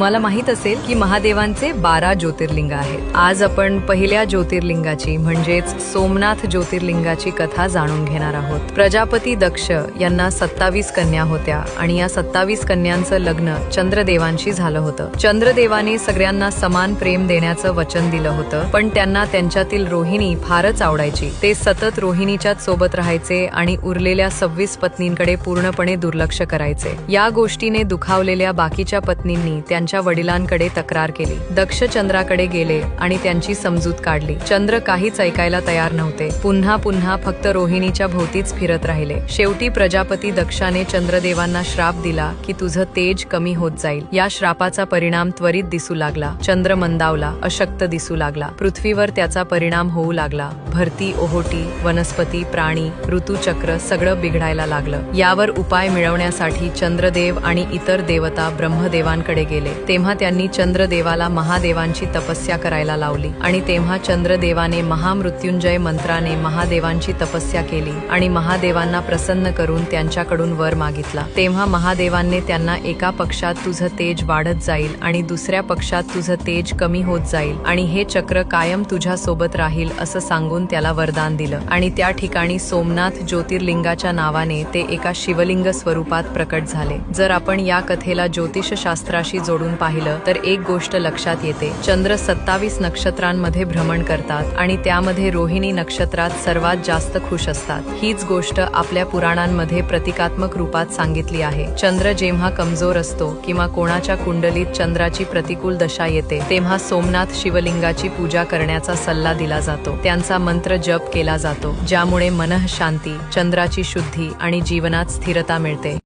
मला माहित असेल की महादेवांचे 12 ज्योतिर्लिंग आहेत। आज आपण पहिल्या ज्योतिर्लिंगाची म्हणजेच सोमनाथ ज्योतिर्लिंगाची कथा जाणून घेणार आहोत। प्रजापती दक्ष यांना 27 कन्या होत्या आणि या 27 कन्यांचं लग्न चंद्रदेवांशी झालं होतं। चंद्रदेवाने सगळ्यांना समान प्रेम देण्याचं वचन दिलं होतं, पण त्यांना त्यांच्यातील रोहिणी फारच आवडायची। ते सतत रोहिणीच्याच सोबत राहायचे आणि उरलेल्या 26 पत्नींकडे पूर्णपणे दुर्लक्ष करायचे। या गोष्टीने दुखावलेल्या बाकीच्या पत्नींनी त्यांच्या वडिलांकडे तक्रार केली। दक्ष चंद्राकडे गेले आणि त्यांची समजूत काढली। चंद्र काहीच ऐकायला तयार नव्हते। पुन्हा पुन्हा फक्त रोहिणीच्या भोवतीच फिरत राहिले। शेवटी प्रजापती दक्षाने चंद्रदेवांना श्राप दिला की तुझं तेज कमी होत जाईल। या श्रापाचा परिणाम त्वरित दिसू लागला। चंद्र मंदावला, अशक्त दिसू लागला। पृथ्वीवर त्याचा परिणाम होऊ लागला। भरती, ओहोटी, वनस्पती, प्राणी, ऋतुचक्र सगळं बिघडायला लागलं। यावर उपाय मिळवण्यासाठी चंद्रदेव आणि इतर देवता ब्रह्मदेवांकडे गेले। तेव्हा त्यांनी चंद्रदेवाला महादेवांची तपस्या करायला लावली आणि तेव्हा चंद्रदेवाने महामृत्युंजय मंत्राने महादेवांची तपस्या केली आणि महादेवांना प्रसन्न करून त्यांच्याकडून वर मागितला। तेव्हा महादेवांनी त्यांना एका पक्षात तुझं तेज वाढत जाईल आणि दुसऱ्या पक्षात तुझं तेज कमी होत जाईल आणि हे चक्र कायम तुझ्या सोबत राहील असं सांगून त्याला वरदान दिलं आणि त्या ठिकाणी सोमनाथ ज्योतिर्लिंगाच्या नावाने ते एका शिवलिंग स्वरूपात प्रकट झाले। जर आपण या कथेला ज्योतिषशास्त्राशी जोडून पाहिलं तर एक गोष्ट लक्षात येते। चंद्र 27 नक्षत्रांमध्ये भ्रमण करतात आणि त्यामध्ये रोहिणी नक्षत्रात सर्वात जास्त खुश असतात। हीच गोष्ट आपल्या पुराणांमध्ये प्रतिकात्मक रूपात सांगितली आहे। चंद्र जेव्हा कमजोर असतो किंवा कोणाच्या कुंडलीत चंद्राची प्रतिकूल दशा येते तेव्हा सोमनाथ शिवलिंगाची पूजा करण्याचा सल्ला दिला जातो। त्यांचा मंत्र जप केला जातो, ज्यामुळे मनःशांती, चंद्राची शुद्धी आणि जीवनात स्थिरता मिळते।